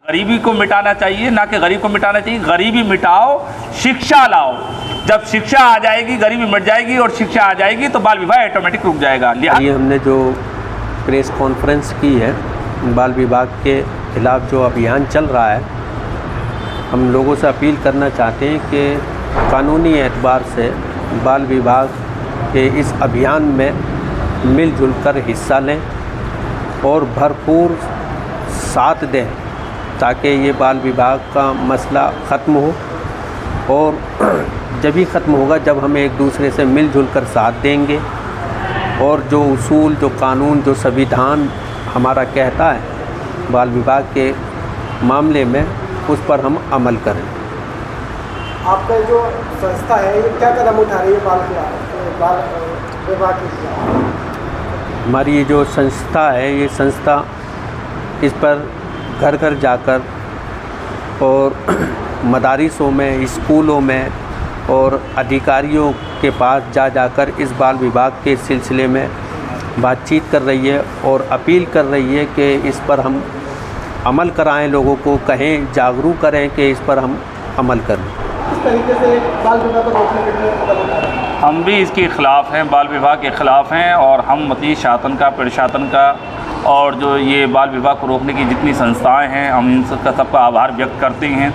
गरीबी को मिटाना चाहिए, ना कि गरीब को मिटाना चाहिए। गरीबी मिटाओ, शिक्षा लाओ। जब शिक्षा आ जाएगी गरीबी मिट जाएगी, और शिक्षा आ जाएगी तो बाल विवाह ऑटोमेटिक रुक जाएगा। ये हमने जो प्रेस कॉन्फ्रेंस की है, बाल विवाह के खिलाफ जो अभियान चल रहा है, हम लोगों से अपील करना चाहते हैं कि कानूनी एतबार से बाल विवाह के इस अभियान में मिलजुल कर हिस्सा लें और भरपूर साथ दें, ताकि ये बाल विवाह का मसला ख़त्म हो। और जब ही ख़त्म होगा जब हम एक दूसरे से मिलजुल कर साथ देंगे और जो उसूल, जो कानून, जो संविधान हमारा कहता है बाल विवाह के मामले में, उस पर हम अमल करें। आपका जो संस्था है ये क्या कदम उठा रही है बाल विवाह के खिलाफ? हमारी ये जो संस्था है, ये संस्था इस पर घर घर जाकर और मदारिसों में, स्कूलों में और अधिकारियों के पास जाकर इस बाल विवाह के सिलसिले में बातचीत कर रही है और अपील कर रही है कि इस पर हम अमल कराएं, लोगों को कहें, जागरूक करें कि इस पर हम अमल करें। इस तरीके से बाल विवाह को रोकने के लिए कदम उठा रहे हैं। हम भी इसके ख़िलाफ़ हैं, बाल विवाह के ख़िलाफ़ हैं, और हम मती शासन का, प्रशासन का और जो ये बाल विवाह को रोकने की जितनी संस्थाएं हैं, हम इन सबका आभार व्यक्त करते हैं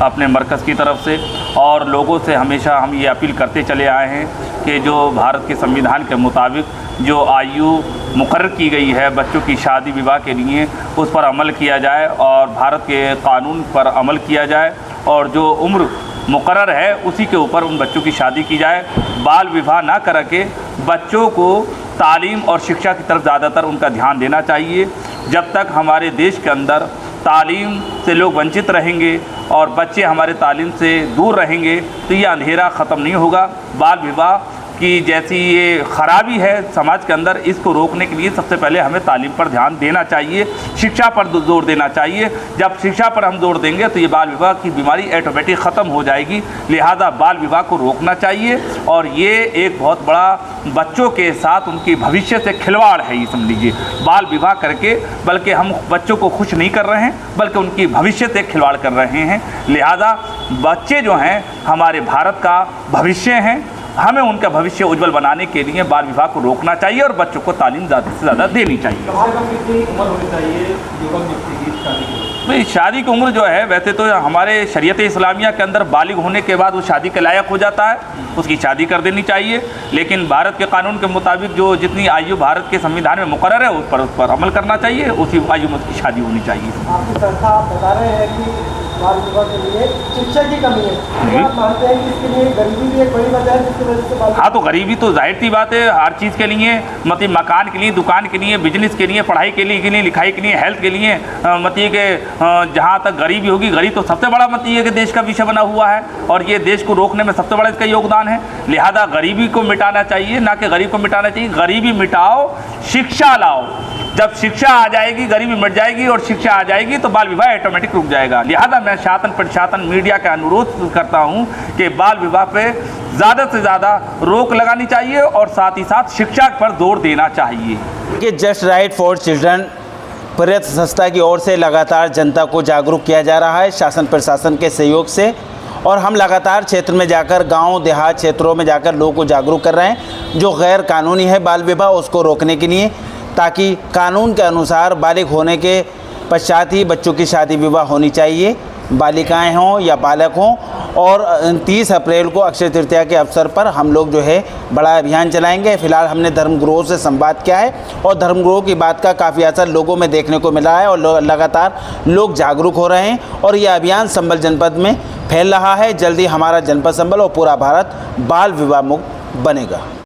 अपने मरकज़ की तरफ से। और लोगों से हमेशा हम ये अपील करते चले आए हैं कि जो भारत के संविधान के मुताबिक जो आयु मुकर्रर की गई है बच्चों की शादी विवाह के लिए, उस पर अमल किया जाए और भारत के कानून पर अमल किया जाए, और जो उम्र मुकर्रर है उसी के ऊपर उन बच्चों की शादी की जाए। बाल विवाह ना करके बच्चों को तालीम और शिक्षा की तरफ ज़्यादातर उनका ध्यान देना चाहिए। जब तक हमारे देश के अंदर तालीम से लोग वंचित रहेंगे और बच्चे हमारे तालीम से दूर रहेंगे तो ये अंधेरा ख़त्म नहीं होगा। बाल विवाह की जैसी ये ख़राबी है समाज के अंदर, इसको रोकने के लिए सबसे पहले हमें तालीम पर ध्यान देना चाहिए, शिक्षा पर जोर देना चाहिए। जब शिक्षा पर हम जोर देंगे तो ये बाल विवाह की बीमारी ऑटोमेटिक ख़त्म हो जाएगी। लिहाजा बाल विवाह को रोकना चाहिए, और ये एक बहुत बड़ा बच्चों के साथ उनके भविष्य से खिलवाड़ है, ये समझ लीजिए। बाल विवाह करके बल्कि हम बच्चों को खुश नहीं कर रहे हैं, बल्कि उनकी भविष्य से खिलवाड़ कर रहे हैं। लिहाजा बच्चे जो हैं हमारे भारत का भविष्य हैं, हमें उनका भविष्य उज्जवल बनाने के लिए बाल विवाह को रोकना चाहिए और बच्चों को तालीम ज़्यादा से ज़्यादा देनी चाहिए। कितनी उम्र होनी चाहिए युवक व्यक्ति की शादी की? भाई शादी की उम्र जो है, वैसे तो हमारे शरीयत इस्लामिया के अंदर बालिग होने के बाद वो शादी के लायक हो जाता है, उसकी शादी कर देनी चाहिए। लेकिन भारत के कानून के मुताबिक जो जितनी आयु भारत के संविधान में मुकर्रर है उस पर अमल करना चाहिए, उसी आयु में उसकी शादी होनी चाहिए। आपकी संस्था आप बता रहे हैं कि बाल विवाह के लिए शिक्षा की कमी है, आप मानते हैं कि इसके लिए गरीबी भी एक बड़ी वजह है जिसकी वजह से? हाँ, तो गरीबी तो जाहिर सी बात है, हर चीज़ के लिए, मतलब मकान के लिए, दुकान के लिए, बिजनेस के लिए, पढ़ाई के लिए, लिखाई के लिए, हेल्थ के लिए, मतलब के जहाँ तक गरीबी होगी, गरीब तो सबसे बड़ा मतलब के देश का विषय बना हुआ है, और ये देश को रोकने में सबसे बड़ा इसका योगदान है। लिहाजा गरीबी को मिटाना चाहिए, ना कि गरीब को मिटाना चाहिए। गरीबी मिटाओ, शिक्षा लाओ। जब शिक्षा आ जाएगी गरीबी मिट जाएगी, और शिक्षा आ जाएगी तो बाल विवाह ऑटोमेटिक रुक जाएगा। लिहाजा मैं शासन प्रशासन मीडिया का अनुरोध करता हूं कि बाल विवाह पे ज़्यादा से ज़्यादा रोक लगानी चाहिए और साथ ही साथ शिक्षा पर जोर देना चाहिए। कि जस्ट राइट फॉर चिल्ड्रन प्रेरित संस्था की ओर से लगातार जनता को जागरूक किया जा रहा है शासन प्रशासन के सहयोग से, और हम लगातार क्षेत्र में जाकर, गांव देहात क्षेत्रों में जाकर लोगों को जागरूक कर रहे हैं जो गैर कानूनी है बाल विवाह उसको रोकने के लिए, ताकि कानून के अनुसार बालिग होने के पश्चात ही बच्चों की शादी विवाह होनी चाहिए, बालिकाएं हों या बालक हों। और 30 अप्रैल को अक्षय तृतीया के अवसर पर हम लोग जो है बड़ा अभियान चलाएंगे। फिलहाल हमने धर्मगुरुओं से संवाद किया है और धर्मगुरुओं की बात का काफ़ी असर लोगों में देखने को मिला है, और लगातार लोग जागरूक हो रहे हैं, और ये अभियान संबल जनपद में फैल रहा है। जल्दी हमारा जनपद संबल और पूरा भारत बाल विवाह मुक्त बनेगा।